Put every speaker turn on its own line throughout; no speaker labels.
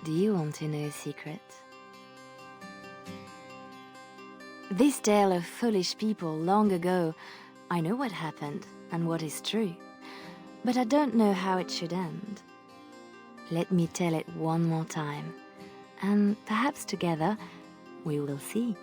Do you want to know a secret? This tale of foolish people long ago, I know what happened and what is true, but I don't know how it should end. Let me tell it one more time, and perhaps together we will see.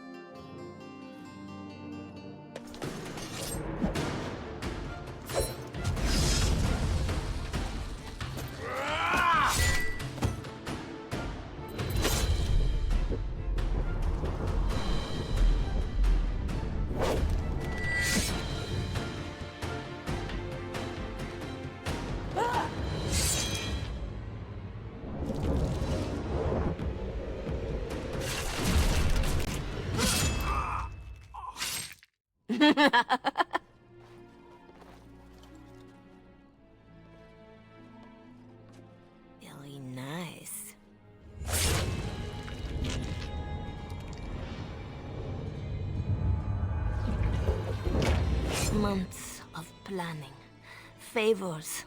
Very nice. Months of planning, favors.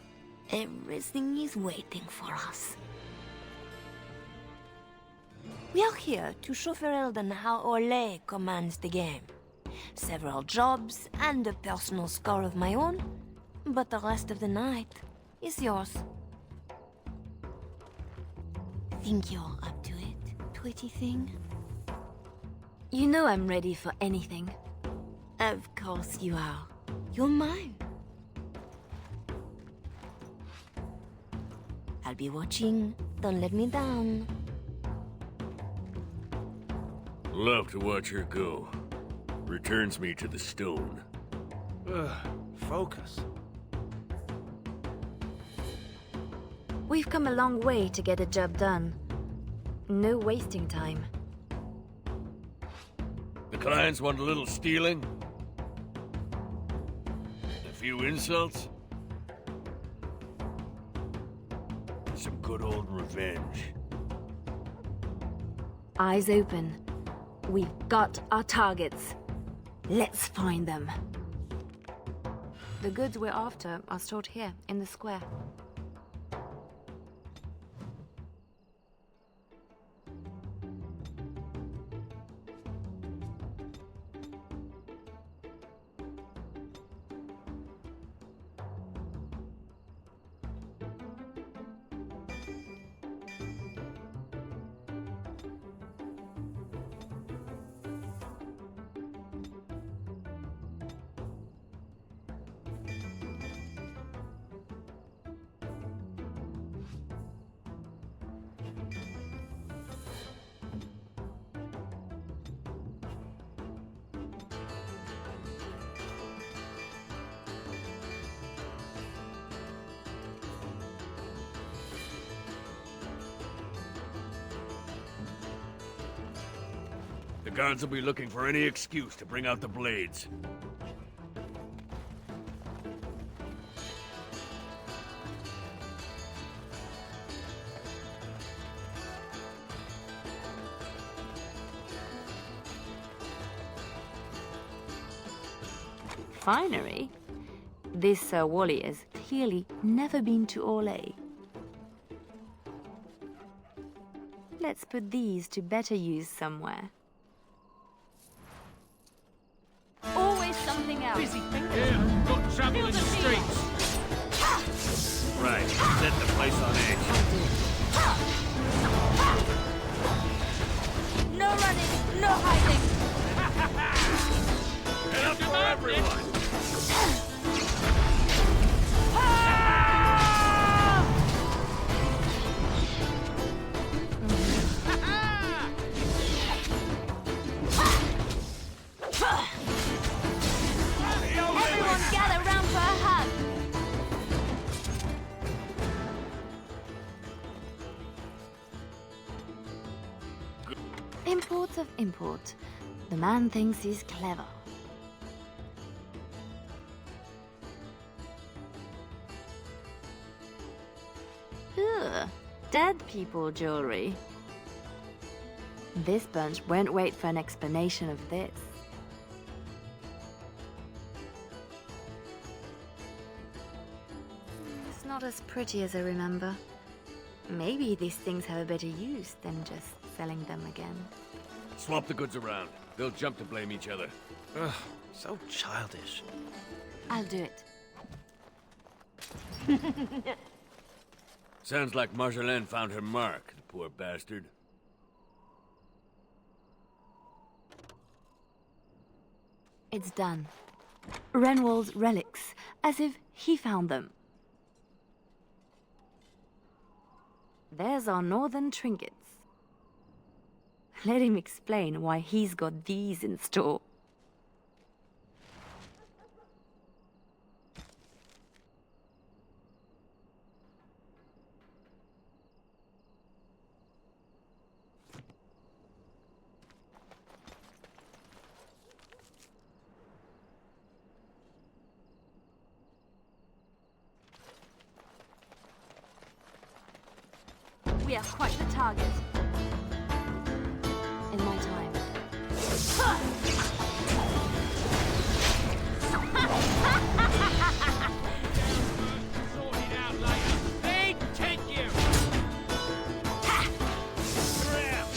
Everything is waiting for us. We are here to show Ferelden how Ole commands the game. Several jobs and a personal score of my own, but the rest of the night is yours. Think you're up to it, pretty thing?
You know I'm ready for anything.
Of course you are. You're mine. I'll be watching. Don't let me down.
Love to watch her go. Returns me to the stone.
Focus.
We've come a long way to get a job done. No wasting time.
The clients want a little stealing? A few insults? Some good old revenge.
Eyes open. We've got our targets. Let's find them. The goods we're after are stored here, in the square.
The guards will be looking for any excuse to bring out the blades.
Finery? This Sir Wally has clearly never been to Orlais. Let's put these to better use somewhere. Always something else.
Busy fingers.
Yeah, got trouble in the streets. Right, set the place on edge.
No running, no hiding.
Enough for everyone!
Everyone gather round for a hug. Import of import. The man thinks he's clever. Ugh, dead people jewelry. This bunch won't wait for an explanation of this. It's not as pretty as I remember. Maybe these things have a better use than just selling them again.
Swap the goods around. They'll jump to blame each other.
Ugh, so childish.
I'll do it.
Sounds like Marjolaine found her mark, the poor bastard.
It's done. Renwald's relics, as if he found them. There's our northern trinkets. Let him explain why he's got these in store. We are quite the target. In my time.
Sort it out later. They take you! Grab!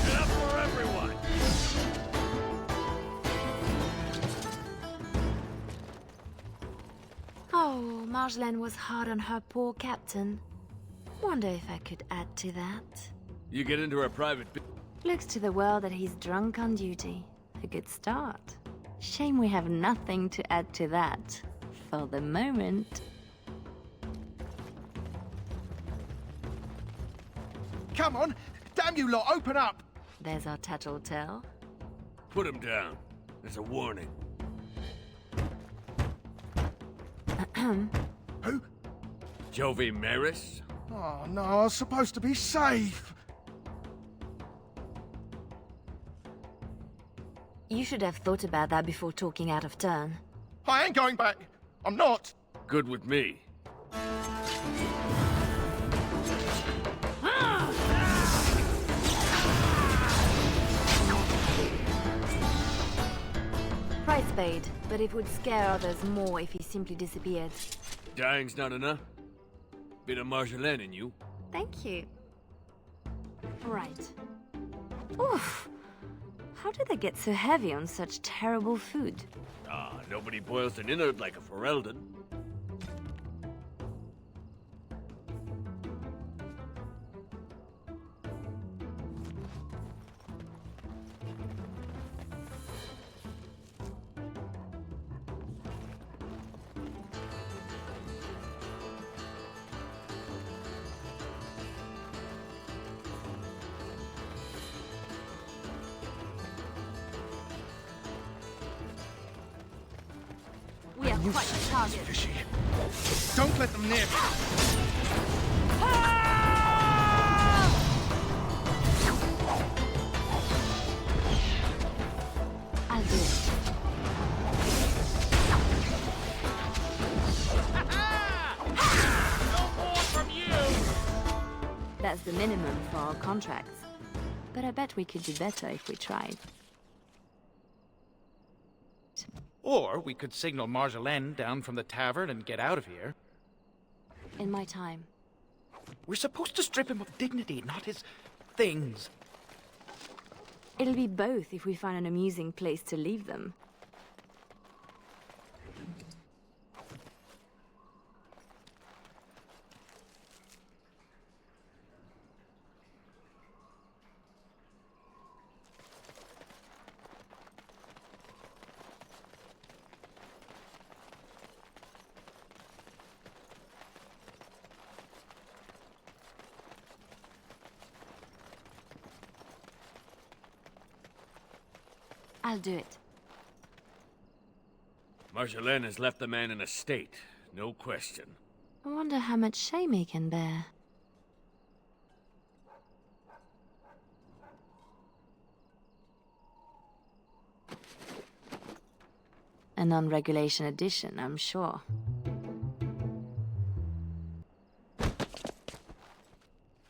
Enough for everyone!
Oh, Marjolaine was hard on her poor captain. Wonder if I could add to that.
You get into her private
Looks to the world that he's drunk on duty. A good start. Shame we have nothing to add to that. For the moment.
Come on! Damn you lot, open up!
There's our tattletale.
Put him down. It's a warning.
Who?
Jovi Maris?
Oh no, I was supposed to be safe!
You should have thought about that before talking out of turn.
I ain't going back! I'm not!
Good with me.
Price paid, but it would scare others more if he simply disappeared.
Dying's not enough? Bit of Marjolaine in you.
Thank you. Right. Oof! How do they get so heavy on such terrible food?
Ah, nobody boils an innard like a Ferelden.
We are quite the target.
Fishy. Don't let them near me!
I'll do it.
No more from you!
That's the minimum for our contracts. But I bet we could do better if we tried.
Or we could signal Marjolaine down from the tavern and get out of here.
In my time.
We're supposed to strip him of dignity, not his things.
It'll be both if we find an amusing place to leave them. I'll do it.
Marjolaine has left the man in a state, no question.
I wonder how much shame he can bear. A non-regulation addition, I'm sure.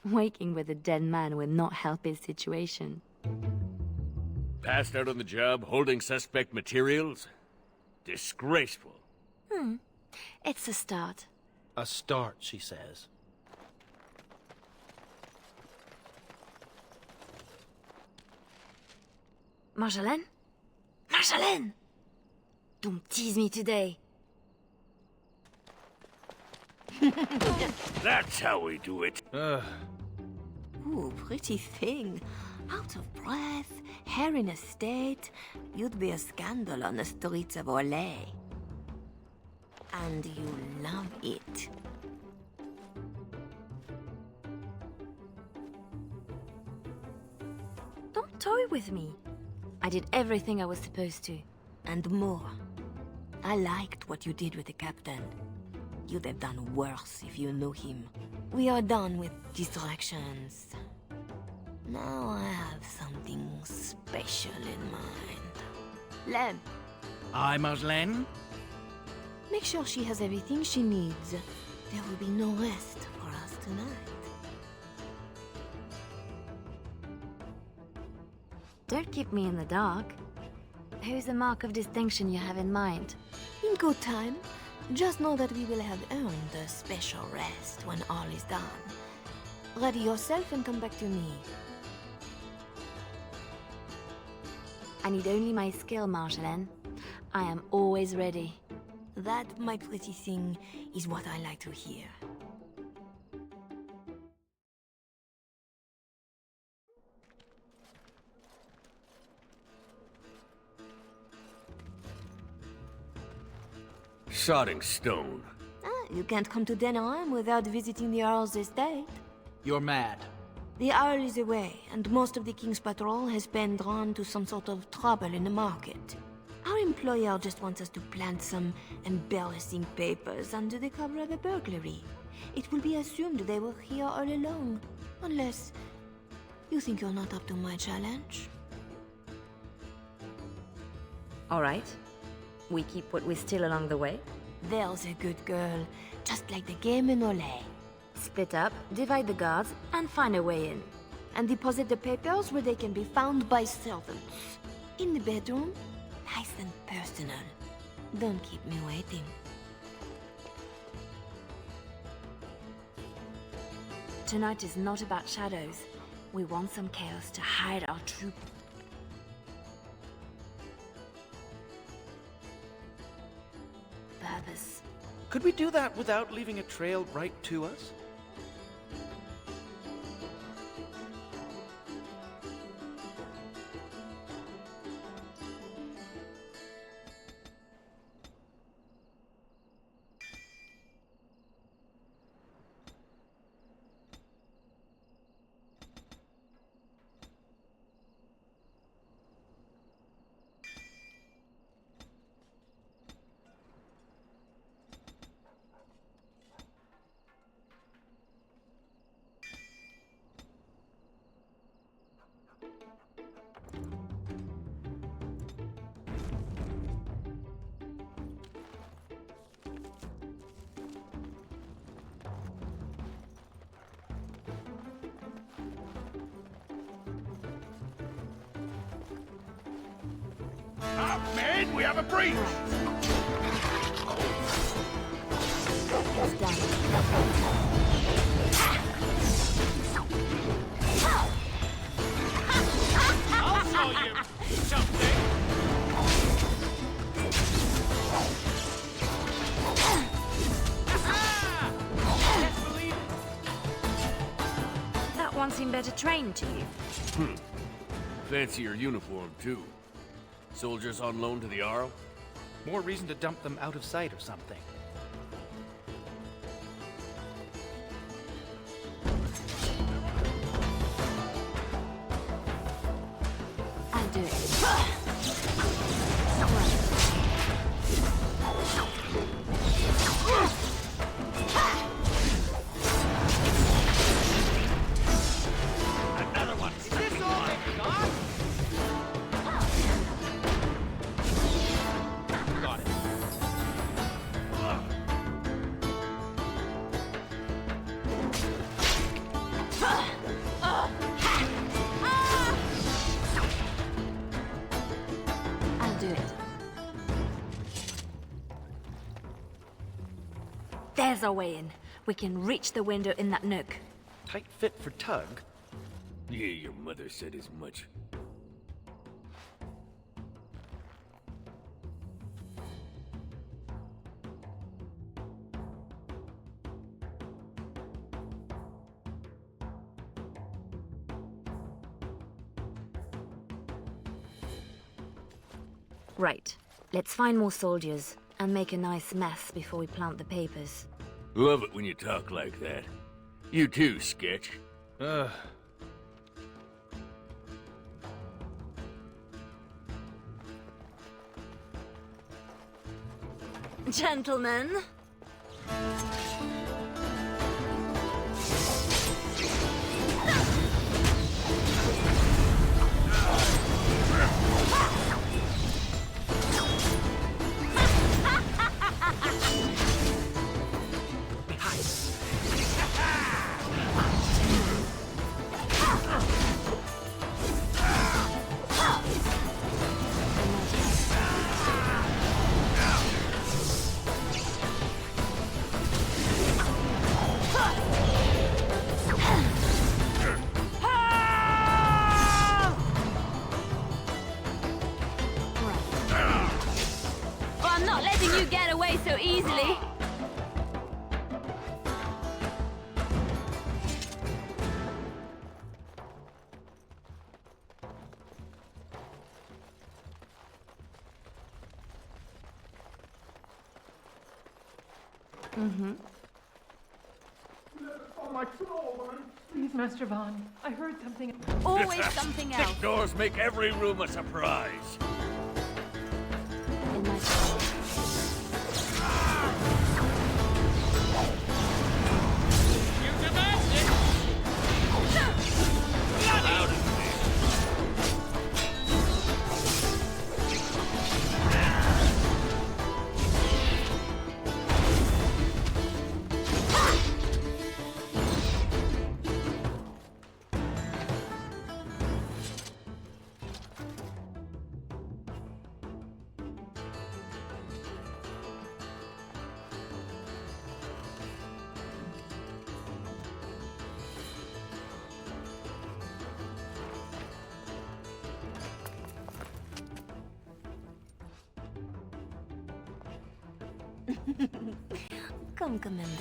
Waking with a dead man will not help his situation.
Passed out on the job, holding suspect materials? Disgraceful.
It's a start.
A start, she says.
Marjolaine? Marjolaine! Don't tease me today.
That's how we do it.
Ooh, pretty thing. Out of breath, hair in a state. You'd be a scandal on the streets of Orlais. And you love it.
Don't toy with me. I did everything I was supposed to.
And more. I liked what you did with the captain. You'd have done worse if you knew him. We are done with distractions. Now I have something special in mind. Lem,
Aye, Marjolaine?
make sure she has everything she needs. There will be no rest for us tonight.
Don't keep me in the dark. Who's the mark of distinction you have in mind?
In good time, just know that we will have earned a special rest when all is done. Ready yourself and come back to me.
I need only my skill, Marjolaine. I am always ready.
That, my pretty thing, is what I like to hear.
Sodding stone.
You can't come to Denham without visiting the Earl's estate.
You're mad.
The Earl is away, and most of the King's patrol has been drawn to some sort of trouble in the market. Our employer just wants us to plant some embarrassing papers under the cover of a burglary. It will be assumed they were here all along, unless you think you're not up to my challenge.
All right. We keep what we steal along the way.
There's a good girl, just like the game in Olay.
Split up, divide the guards, and find a way in.
And deposit the papers where they can be found by servants. In the bedroom, nice and personal. Don't keep me waiting.
Tonight is not about shadows. We want some chaos to hide our true... purpose.
Could we do that without leaving a trail right to us?
Up, men! We have a breach!
It's done.
I'll show you something. Can't believe it.
That one seemed better trained to you.
Fancy your uniform, too. Soldiers on loan to the Arl?
More reason to dump them out of sight or something.
I'll do it.
Another one. Is this all they've got? Got it.
I'll do it. There's our way in. We can reach the window in that nook.
Tight fit for Tug.
Yeah, your mother said as much.
Right. Let's find more soldiers and make a nice mess before we plant the papers.
Love it when you talk like that. You too, Sketch.
Gentlemen.
I'm not letting you get away so easily.
Please, Master Vaughn. I heard something.
Always something else.
Thick doors make every room a surprise.
In my
Out of there.
Come, Commander.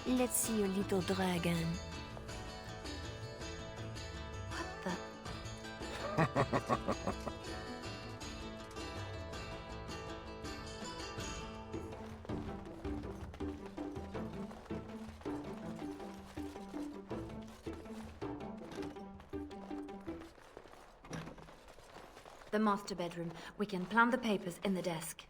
Let's see your little dragon.
What the? The master bedroom. We can plant the papers in the desk.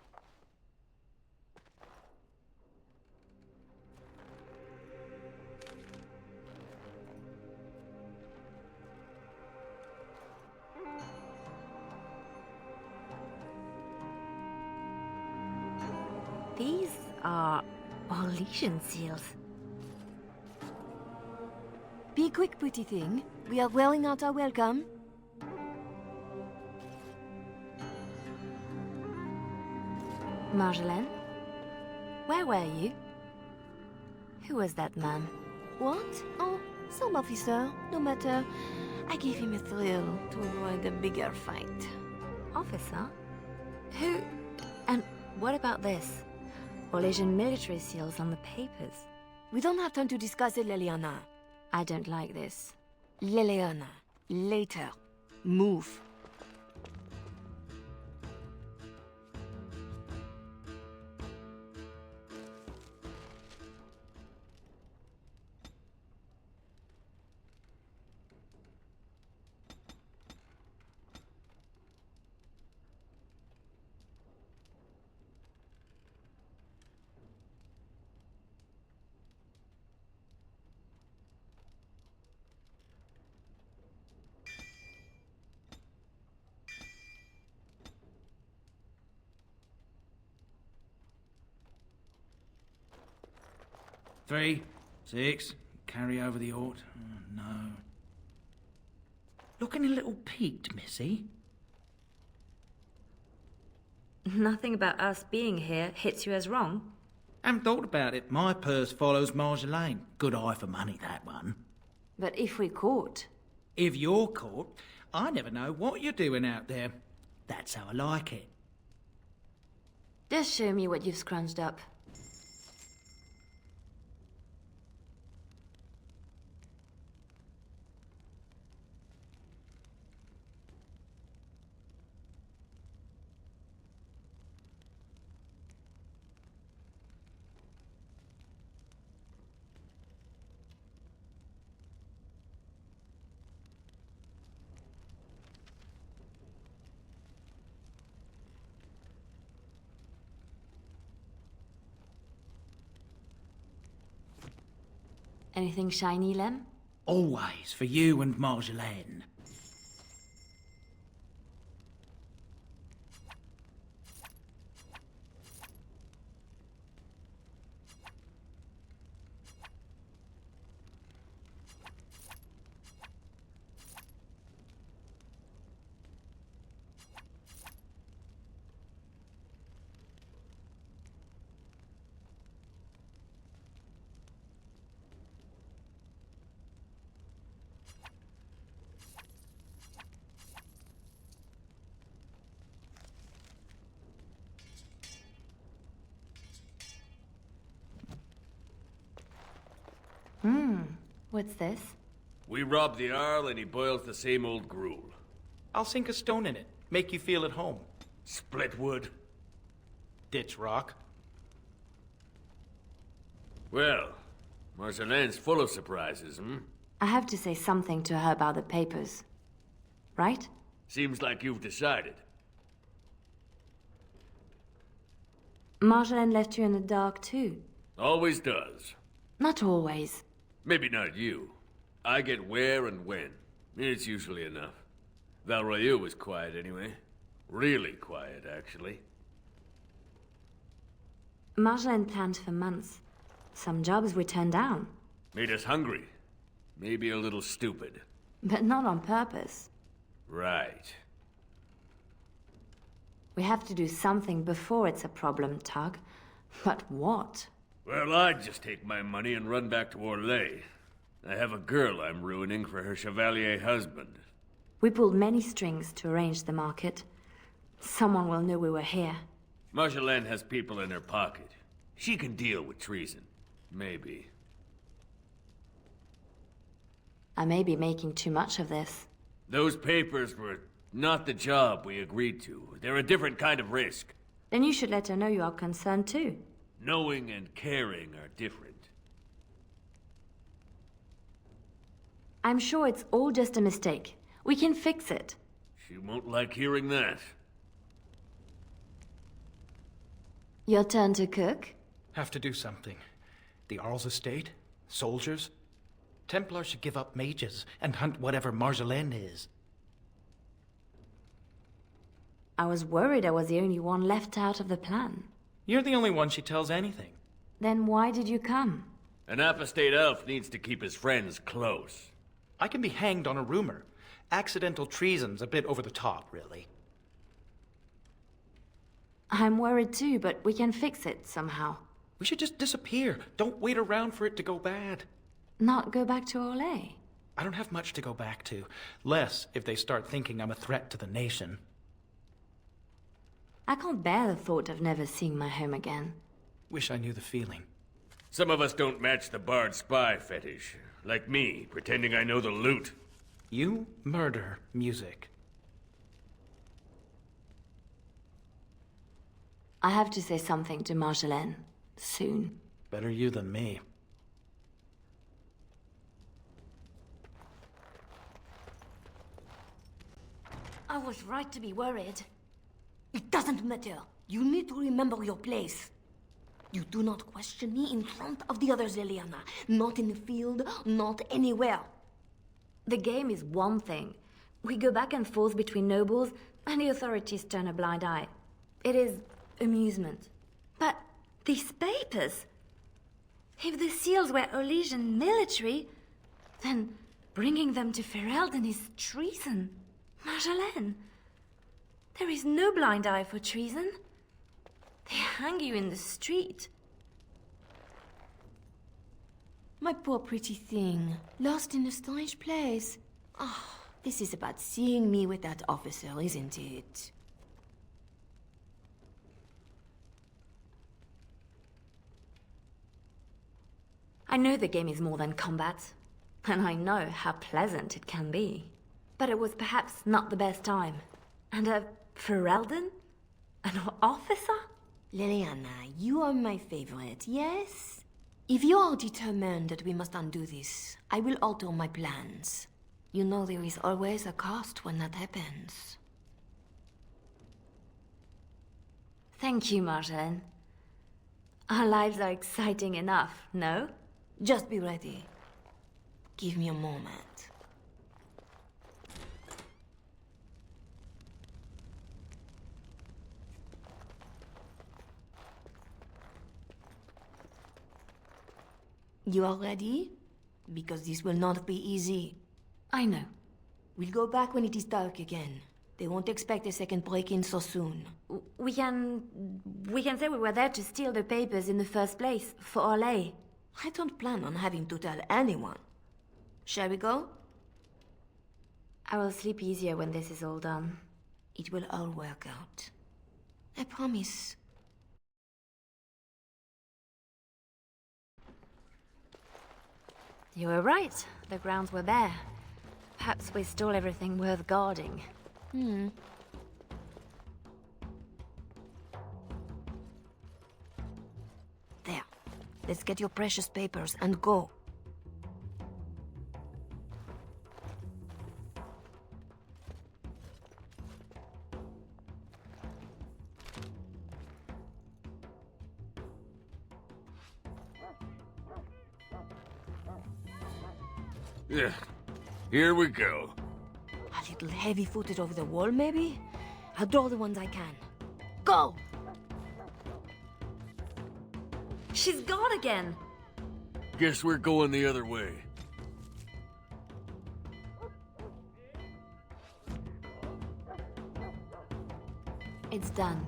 These are all legion seals.
Be quick, pretty thing. We are wearing out our welcome.
Marjolaine? Where were you? Who was that man?
What? Oh, some officer. No matter. I gave him a thrill to avoid a bigger fight.
Officer? Who? And what about this? Legion military seals on the papers.
We don't have time to discuss it, Leliana.
I don't like this.
Leliana. Later. Move.
Three, 6, carry over the Ort. Oh, no. Looking a little peaked, Missy.
Nothing about us being here hits you as wrong.
Haven't thought about it. My purse follows Marjolaine. Good eye for money, that one.
But if we caught...
If you're caught, I never know what you're doing out there. That's how I like it.
Just show me what you've scrunched up. Anything shiny, Lem?
Always for you and Marjolaine.
What's this?
We rob the Arl and he boils the same old gruel.
I'll sink a stone in it. Make you feel at home.
Split wood.
Ditch rock.
Well, Marjolaine's full of surprises, hmm?
I have to say something to her about the papers. Right?
Seems like you've decided.
Marjolaine left you in the dark too.
Always does.
Not always.
Maybe not you. I get where and when. It's usually enough. Valroyu was quiet anyway. Really quiet, actually.
Marjolaine planned for months. Some jobs we turned down.
Made us hungry. Maybe a little stupid.
But not on purpose.
Right.
We have to do something before it's a problem, Tug. But what?
Well, I'd just take my money and run back to Orlais. I have a girl I'm ruining for her Chevalier husband.
We pulled many strings to arrange the market. Someone will know we were here.
Marjolaine has people in her pocket. She can deal with treason. Maybe.
I may be making too much of this.
Those papers were not the job we agreed to. They're a different kind of risk.
Then you should let her know you are concerned too.
Knowing and caring are different.
I'm sure it's all just a mistake. We can fix it.
She won't like hearing that.
Your turn to cook?
Have to do something. The Arl's estate? Soldiers? Templars should give up mages and hunt whatever Marjolaine is.
I was worried I was the only one left out of the plan.
You're the only one she tells anything.
Then why did you come?
An apostate elf needs to keep his friends close.
I can be hanged on a rumor. Accidental treason's a bit over the top, really.
I'm worried too, but we can fix it somehow.
We should just disappear. Don't wait around for it to go bad.
Not go back to Orlais?
I don't have much to go back to. Less if they start thinking I'm a threat to the nation.
I can't bear the thought of never seeing my home again.
Wish I knew the feeling.
Some of us don't match the bard spy fetish. Like me, pretending I know the loot.
You murder music.
I have to say something to Marjolaine. Soon.
Better you than me.
I was right to be worried. It doesn't matter. You need to remember your place. You do not question me in front of the others, Leliana. Not in the field, not anywhere.
The game is one thing. We go back and forth between nobles, and the authorities turn a blind eye. It is amusement. But these papers... If the seals were Olesian military, then bringing them to Ferelden is treason. Marjolaine, there is no blind eye for treason. They hang you in the street.
My poor pretty thing, lost in a strange place. Ah, this is about seeing me with that officer, isn't it?
I know the game is more than combat, and I know how pleasant it can be. But it was perhaps not the best time. And a Ferelden? An officer?
Leliana, you are my favorite, yes? If you are determined that we must undo this, I will alter my plans. You know there is always a cost when that happens.
Thank you, Marjolaine. Our lives are exciting enough, no?
Just be ready. Give me a moment. You are ready? Because this will not be easy.
I know.
We'll go back when it is dark again. They won't expect a second break-in so soon.
We can say we were there to steal the papers in the first place, for Orlais.
I don't plan on having to tell anyone. Shall we go?
I will sleep easier when this is all done.
It will all work out. I promise.
You were right. The grounds were bare. Perhaps we stole everything worth guarding.
There. Let's get your precious papers and go.
Yeah. Here we go.
A little heavy-footed over the wall, maybe? I'll draw the ones I can. Go!
She's gone again!
Guess we're going the other way.
It's done.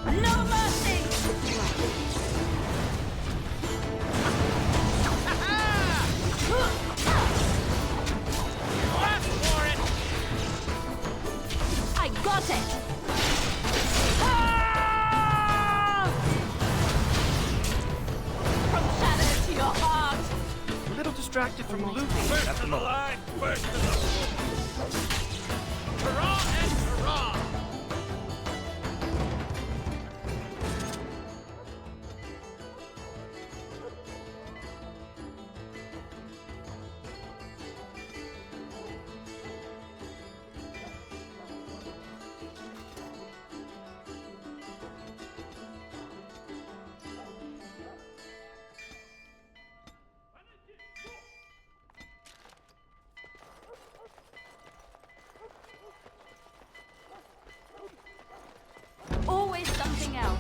No mercy! I got it! From shadow to your heart!
A little distracted from looting
First
at the
to the
moment.
line, first to the hurrah and hurrah!
Always something else.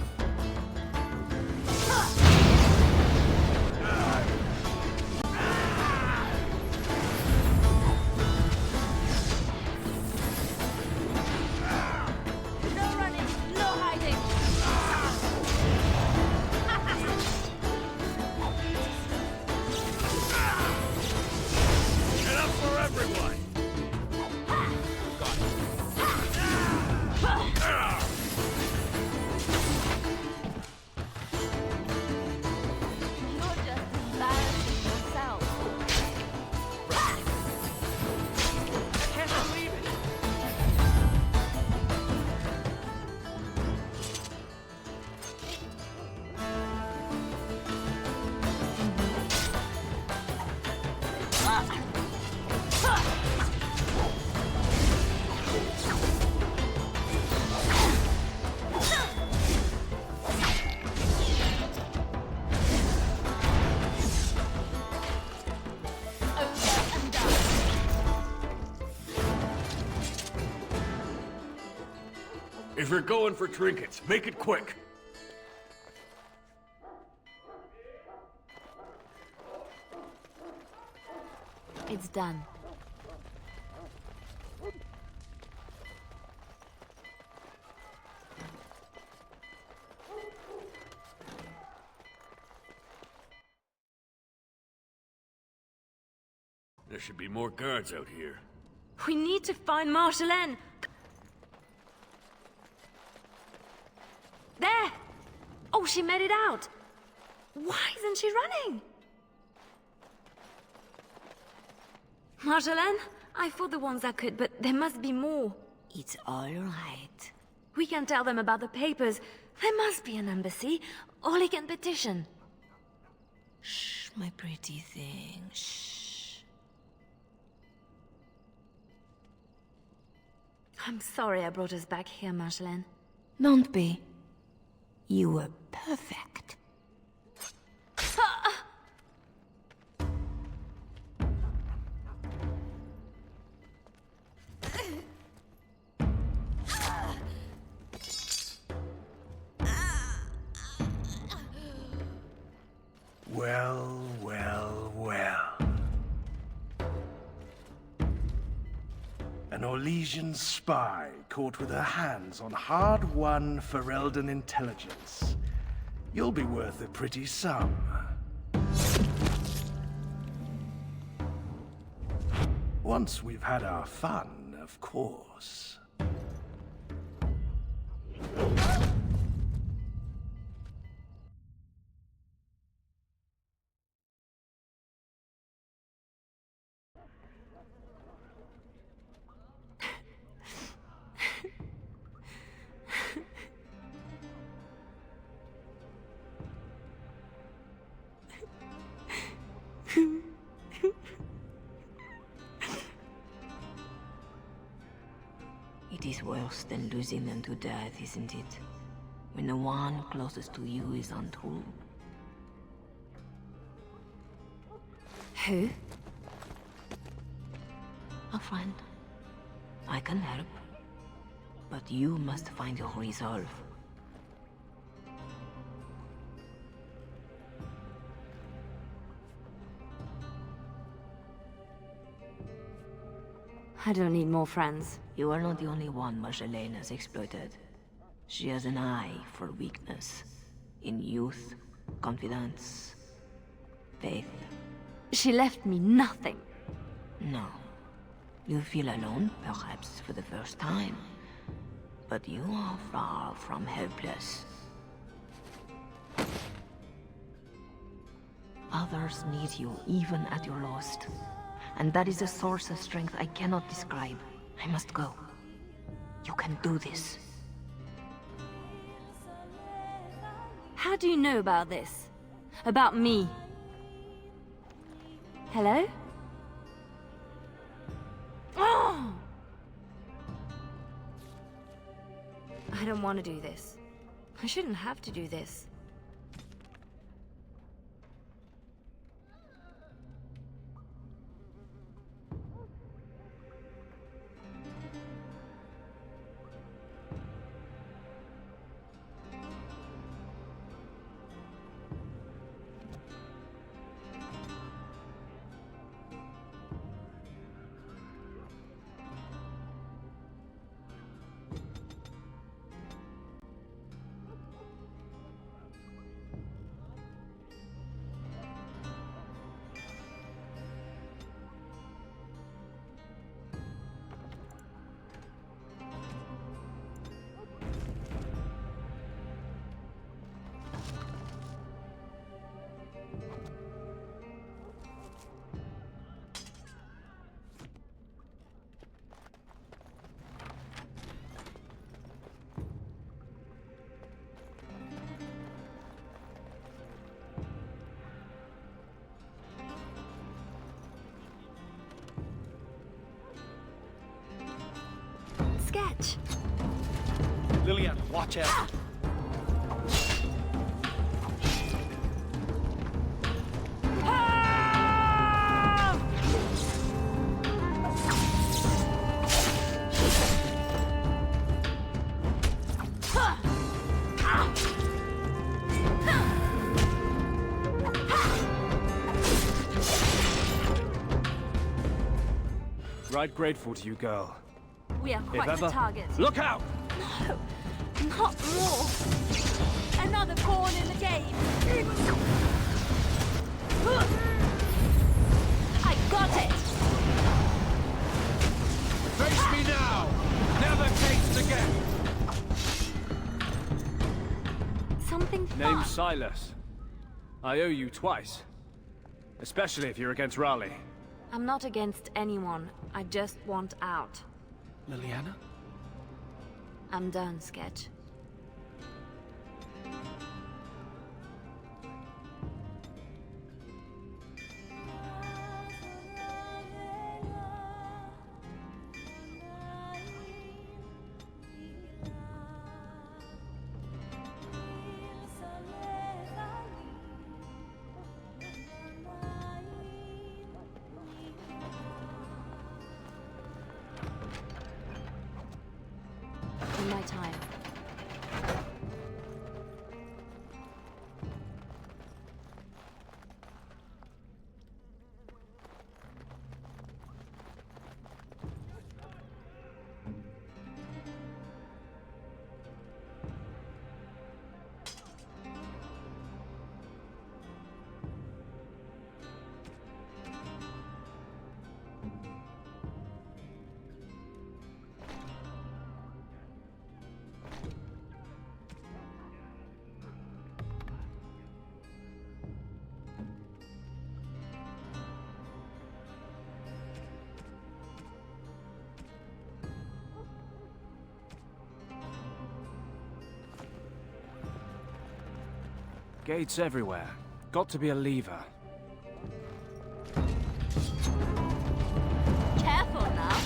No running, no hiding!
Enough for everyone!
You're just embarrassing yourself.
I can't believe it.
Over and done.
If you're going for trinkets, make it quick.
It's done.
should be more guards out here.
We need to find Marjolaine. There! Oh, she made it out. Why isn't she running? Marjolaine, I fought the ones that could, but there must be more.
It's all right.
We can tell them about the papers. There must be an embassy, or they can petition.
Shh, my pretty thing, shh.
I'm sorry I brought us back here, Marjolaine.
Don't be. You were perfect.
Well, well, well. An Orlesian spy caught with her hands on hard-won Ferelden intelligence. You'll be worth a pretty sum. Once we've had our fun, of course.
It is worse than losing them to death, isn't it? When the one closest to you is untrue.
Who?
A friend. I can help. But you must find your resolve.
I don't need more friends.
You are not the only one Marjolaine has exploited. She has an eye for weakness. In youth, confidence, faith.
She left me nothing.
No. You feel alone, perhaps, for the first time. But you are far from helpless. Others need you, even at your lowest. And that is a source of strength I cannot describe. I must go. You can do this.
How do you know about this? About me? Hello? Oh! I don't want to do this. I shouldn't have to do this. Sketch.
Leliana, watch out.
Right grateful to you, girl.
We are quite
If
the
ever...
target.
Look out!
No, not more. Another pawn in the game. I got it.
Taste again.
Something fun.
Name's Silas. I owe you twice. Especially if you're against Raleigh.
I'm not against anyone. I just want out.
Leliana?
I'm done, Sketch. In my time.
Gates everywhere. Got to be a lever.
Careful now.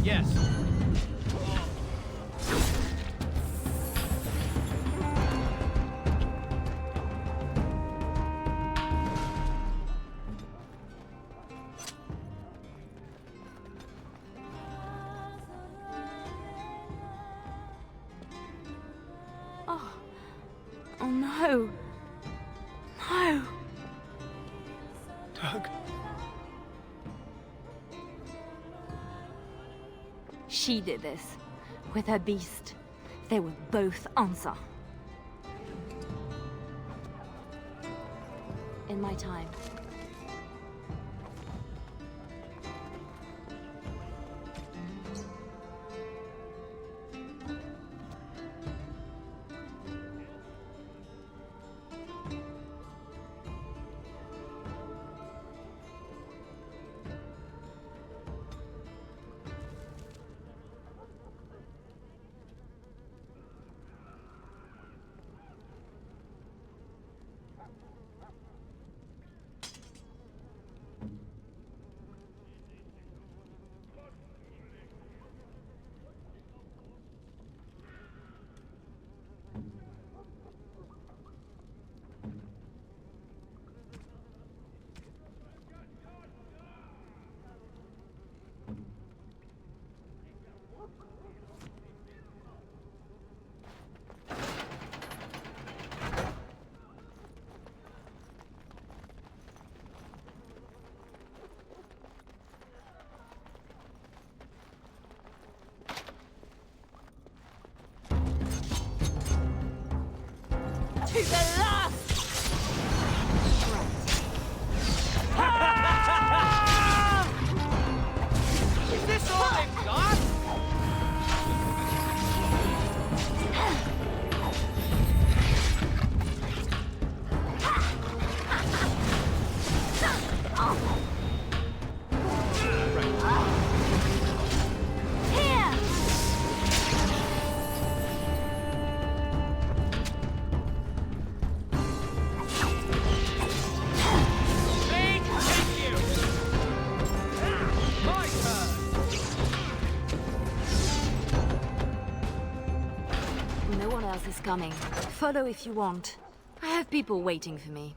Yes.
Oh no. No.
Doug.
She did this. With her beast. They would both answer. In my time. To the last!
Is this all they've got?
Here! No one else is coming. Follow if you want. I have people waiting for me.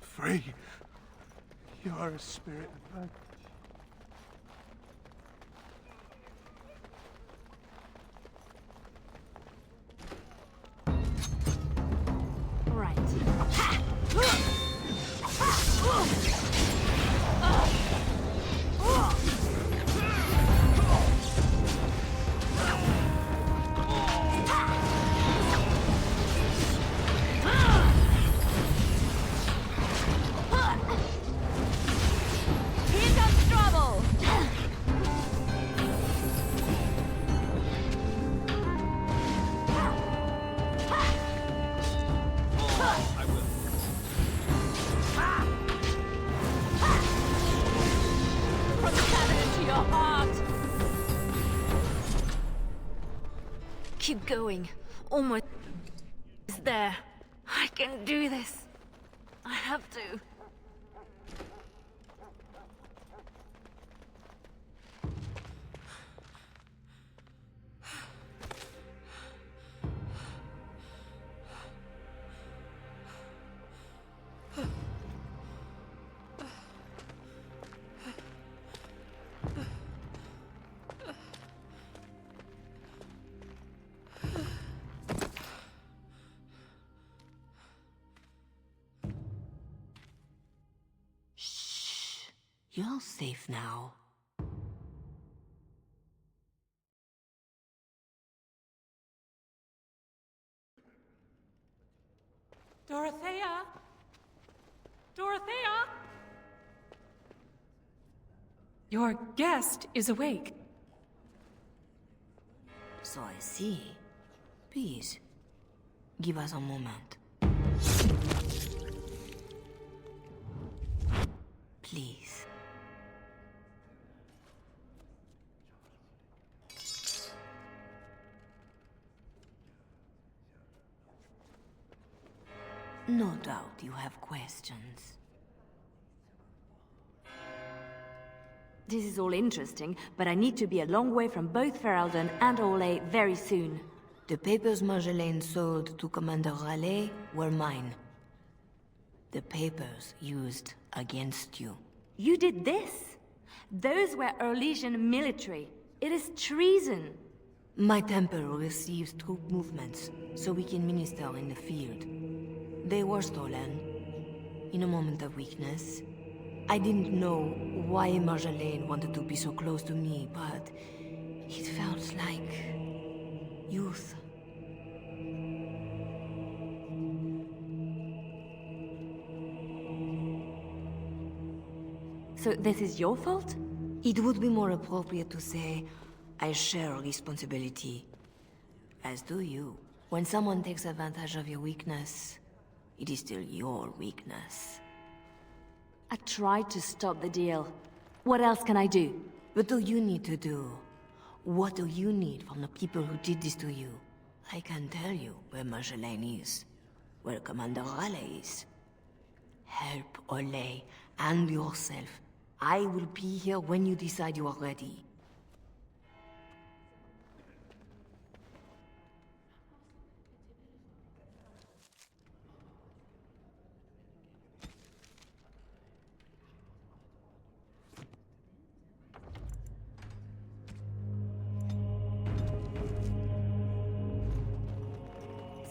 Free. You are a spirit of light.
Keep going. Almost there. I can do this. I have to.
You're safe now.
Dorothea? Dorothea? Your guest is awake.
So I see. Please, give us a moment. Please. No doubt you have questions.
This is all interesting, but I need to be a long way from both Ferelden and Orlais very soon.
The papers Marjolaine sold to Commander Raleigh were mine. The papers used against you.
You did this? Those were Orlesian military. It is treason.
My temple receives troop movements, so we can minister in the field. They were stolen, in a moment of weakness. I didn't know why Marjolaine wanted to be so close to me, but it felt like youth.
So this is your fault?
It would be more appropriate to say, I share responsibility. As do you. When someone takes advantage of your weakness, it is still your weakness.
I tried to stop the deal. What else can I do?
What do you need to do? What do you need from the people who did this to you? I can tell you where Marjolaine is, where Commander Raleigh is. Help Orlais and yourself. I will be here when you decide you are ready.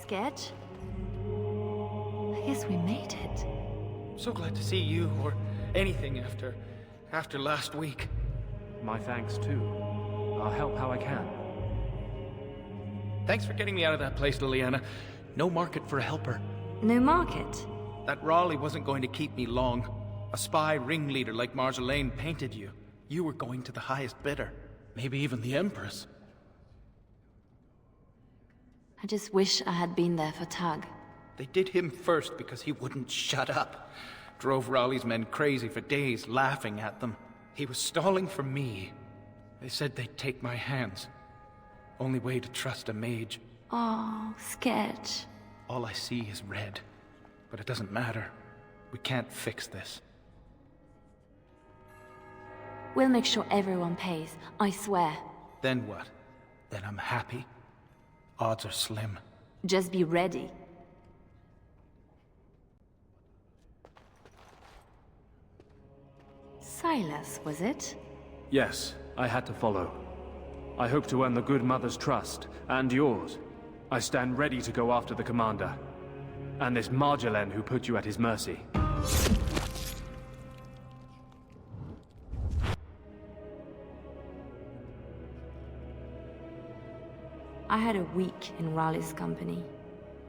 Sketch? I guess we made it.
So glad to see you, or anything after last week.
My thanks, too. I'll help how I can.
Thanks for getting me out of that place, Leliana. No market for a helper.
No market?
That Raleigh wasn't going to keep me long. A spy ringleader like Marjolaine painted you. You were going to the highest bidder. Maybe even the Empress.
I just wish I had been there for Tug.
They did him first because he wouldn't shut up. Drove Raleigh's men crazy for days, laughing at them. He was stalling for me. They said they'd take my hands. Only way to trust a mage.
Oh, Sketch.
All I see is red. But it doesn't matter. We can't fix this.
We'll make sure everyone pays, I swear.
Then what? Then I'm happy? Odds are slim.
Just be ready. Silas, was it?
Yes, I had to follow. I hope to earn the good mother's trust, and yours. I stand ready to go after the commander. And this Marjolaine who put you at his mercy.
I had a week in Raleigh's company.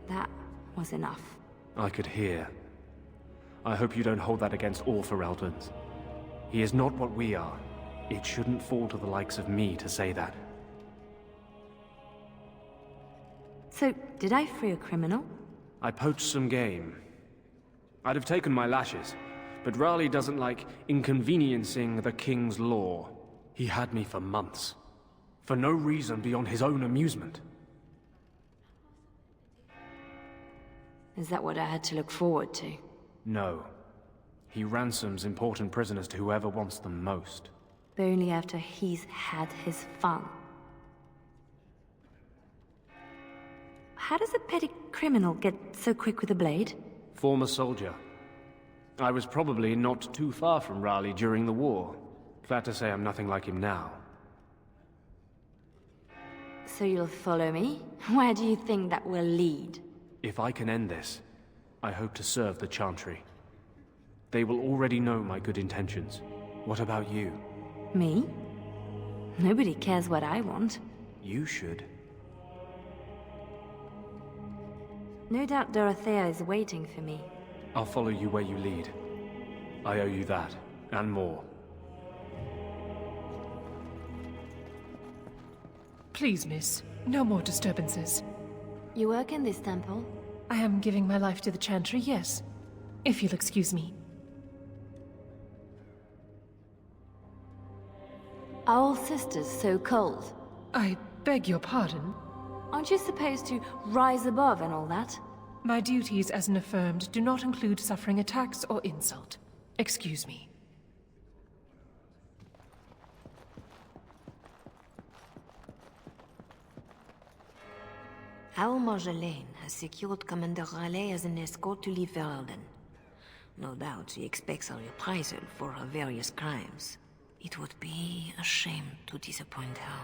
That was enough.
I could hear. I hope you don't hold that against all Ferelden's. He is not what we are. It shouldn't fall to the likes of me to say that.
So, did I free a criminal?
I poached some game. I'd have taken my lashes, but Raleigh doesn't like inconveniencing the king's law. He had me for months. For no reason beyond his own amusement.
Is that what I had to look forward to?
No. He ransoms important prisoners to whoever wants them most.
But only after he's had his fun. How does a petty criminal get so quick with a blade?
Former soldier. I was probably not too far from Raleigh during the war. Glad to say I'm nothing like him now.
So you'll follow me? Where do you think that will lead?
If I can end this, I hope to serve the Chantry. They will already know my good intentions. What about you?
Me? Nobody cares what I want.
You should.
No doubt Dorothea is waiting for me.
I'll follow you where you lead. I owe you that, and more.
Please, miss. No more disturbances.
You work in this temple?
I am giving my life to the Chantry, yes. If you'll excuse me.
Are all sisters so cold?
I beg your pardon.
Aren't you supposed to rise above and all that?
My duties as an affirmed do not include suffering attacks or insult. Excuse me.
Our Marjolaine has secured Commander Raleigh as an escort to leave Ferelden. No doubt she expects a reprisal for her various crimes. It would be a shame to disappoint her.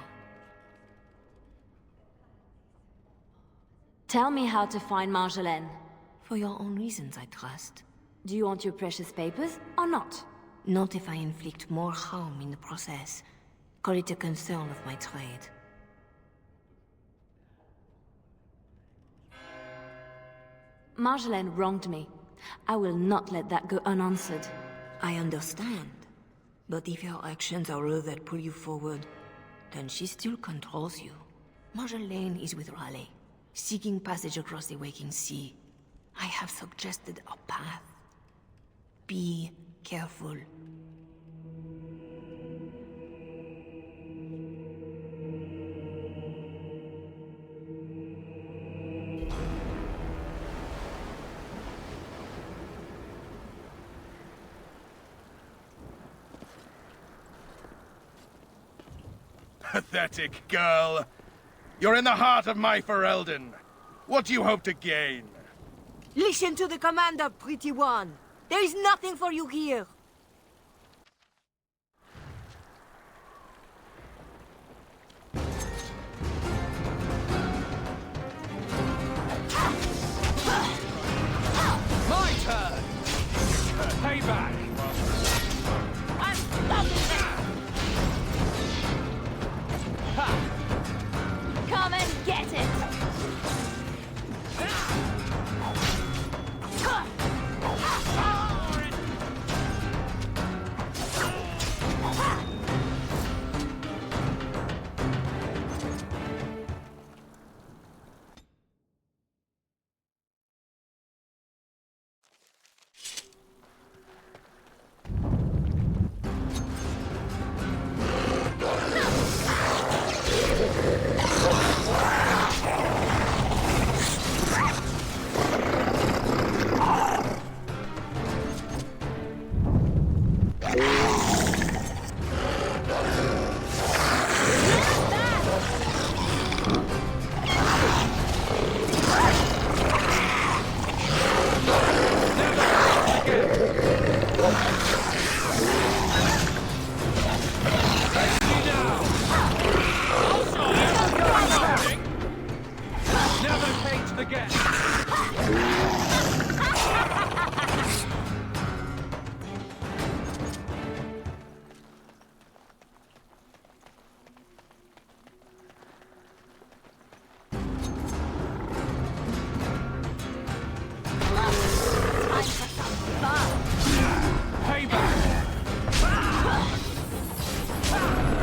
Tell me how to find Marjolaine.
For your own reasons, I trust.
Do you want your precious papers, or not?
Not if I inflict more harm in the process. Call it a concern of my trade.
Marjolaine wronged me. I will not let that go unanswered.
I understand. But if your actions are all that pull you forward, then she still controls you. Marjolaine is with Raleigh, seeking passage across the waking sea. I have suggested a path. Be careful.
Pathetic girl. You're in the heart of my Ferelden. What do you hope to gain?
Listen to the commander, pretty one. There is nothing for you here.
My turn! Payback!
I'm stopping this!
Come and get it!
Never caged again! Payback!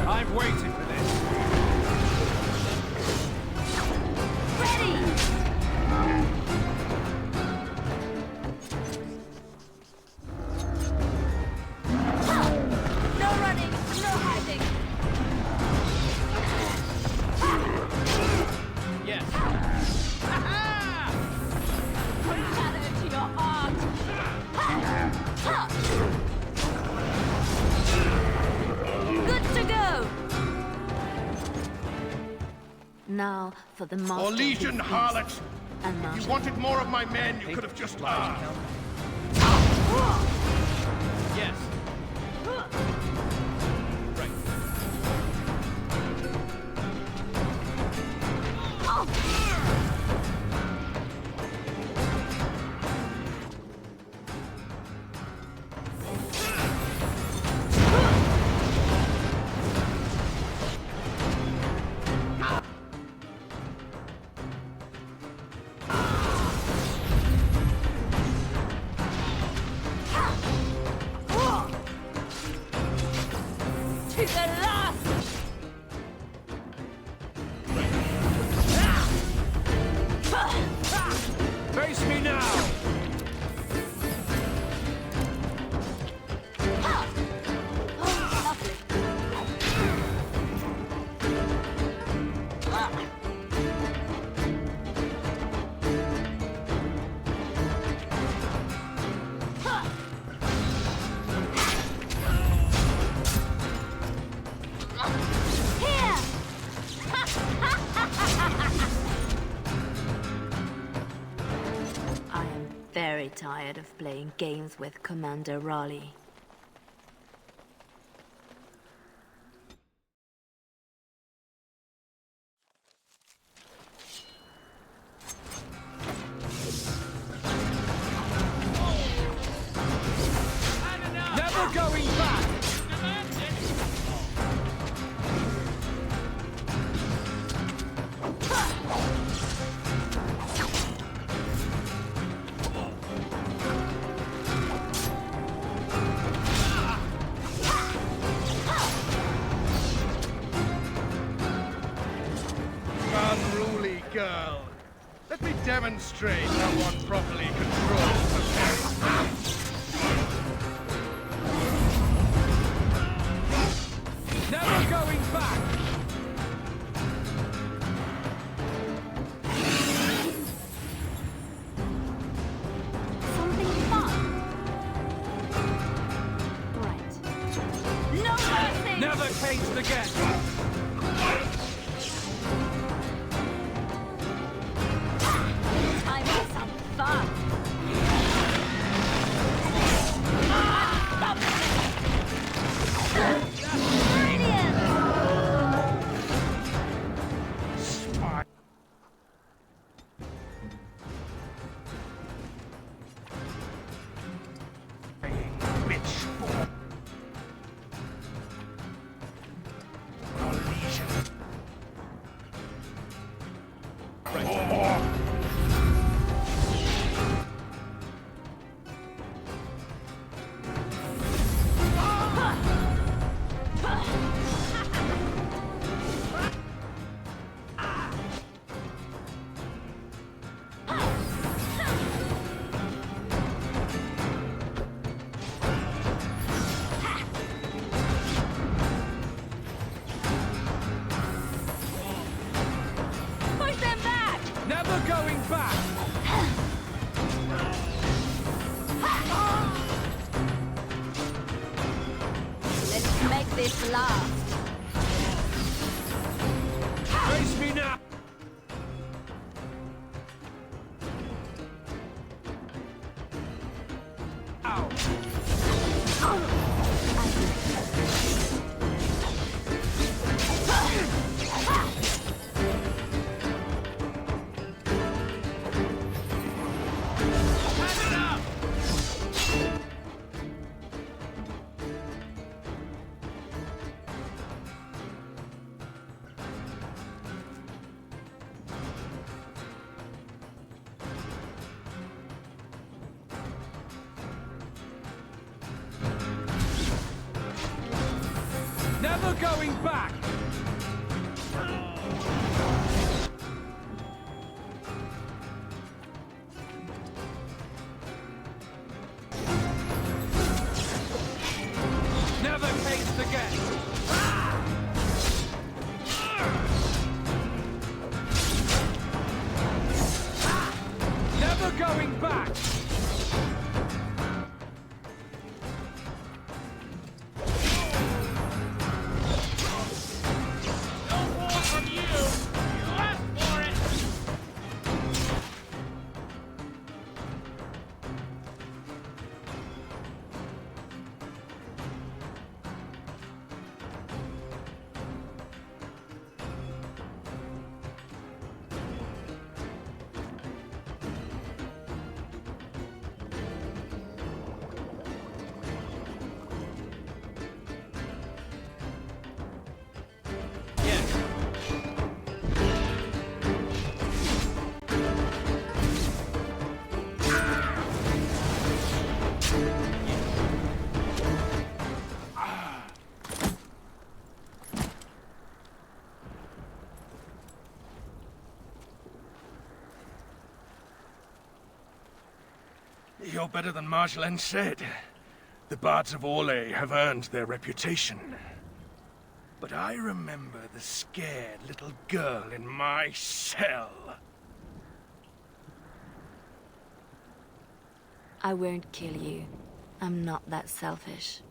I've waited for this.
No running, no hiding.
Yes.
Shadow to your heart. Good to go.
Now for the master.
Or Legion harlot!
And
If
Marshal.
you wanted more of my men, you could have just asked.
Yes. Right.
To the last.
Face me now!
I am very tired of playing games with Commander Raleigh.
Never going back!
Unruly girl. Let me demonstrate how one properly controls the
Never going back!
Something fun. Right.
No mercy.
Never caged again!
Time for some fun.
spy. Bitch. Or Legion.
Push them back.
Never going back!
Let's make this last.
Face me now! Ow!
Never going back! Never taste again! Never going back!
No more from you! You asked for it!
You're better than Marjolaine said. The bards of Orlais have earned their reputation. But I remember the scared little girl in my cell.
I won't kill you. I'm not that selfish.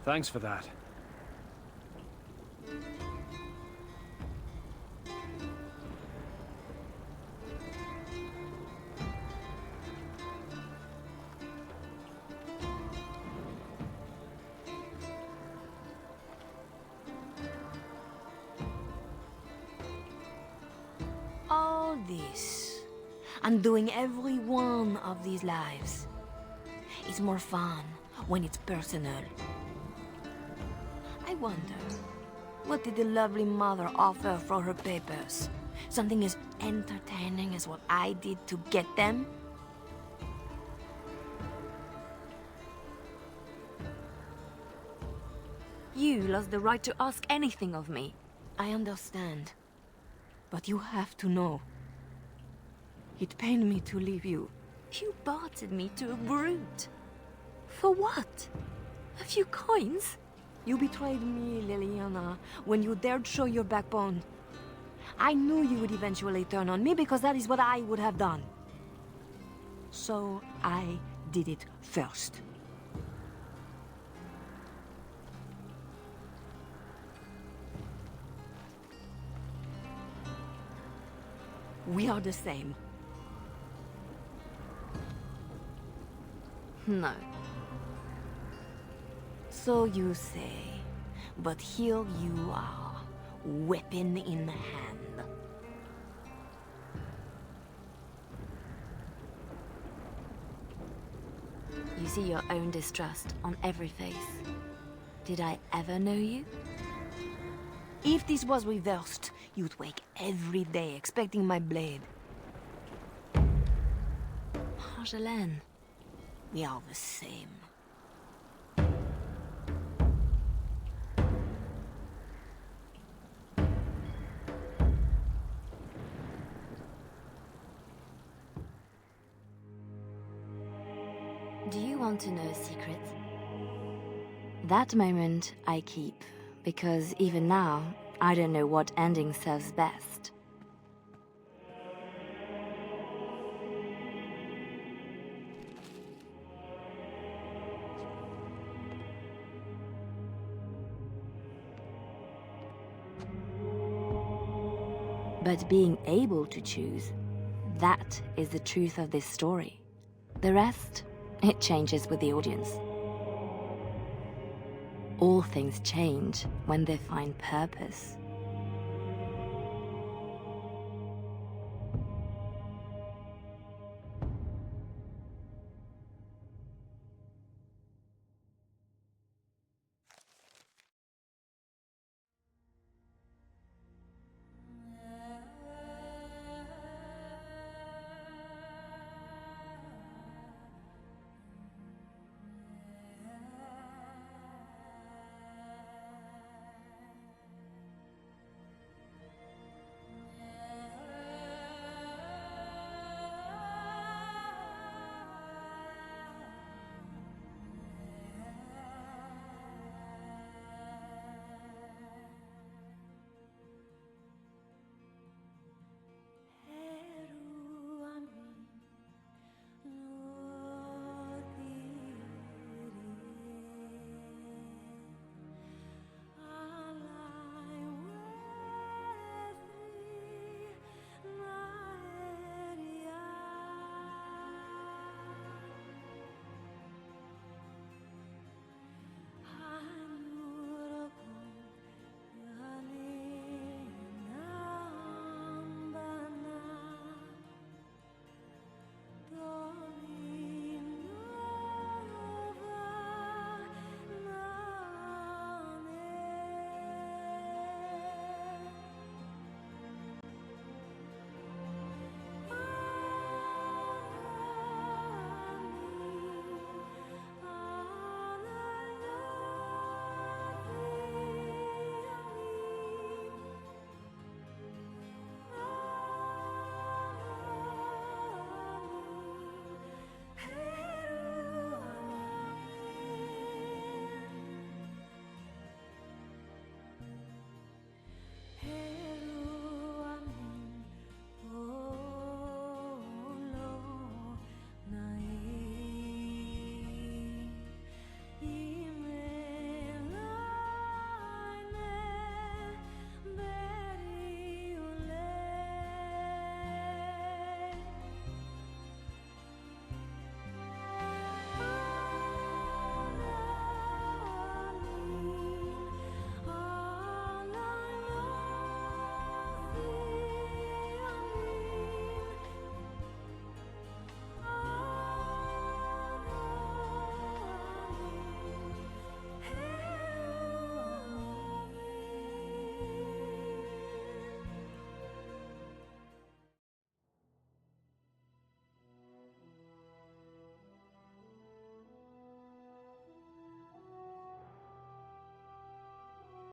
Thanks for that.
All this, and doing every one of these lives. It's more fun when it's personal. I wonder, what did the lovely mother offer for her papers? Something as entertaining as what I did to get them?
You lost the right to ask anything of me.
I understand. But you have to know. It pained me to leave you.
You bartered me to a brute. For what? A few coins?
You betrayed me, Leliana, when you dared show your backbone. I knew you would eventually turn on me because that is what I would have done. So I did it first. We are the same.
No.
So you say, but here you are, weapon in hand.
You see your own distrust on every face. Did I ever know you?
If this was reversed, you'd wake every day expecting my blade.
Marjolaine.
We are the same.
Do you want to know a secret? That moment I keep, because even now, I don't know what ending serves best. But being able to choose, that is the truth of this story. The rest, it changes with the audience. All things change when they find purpose.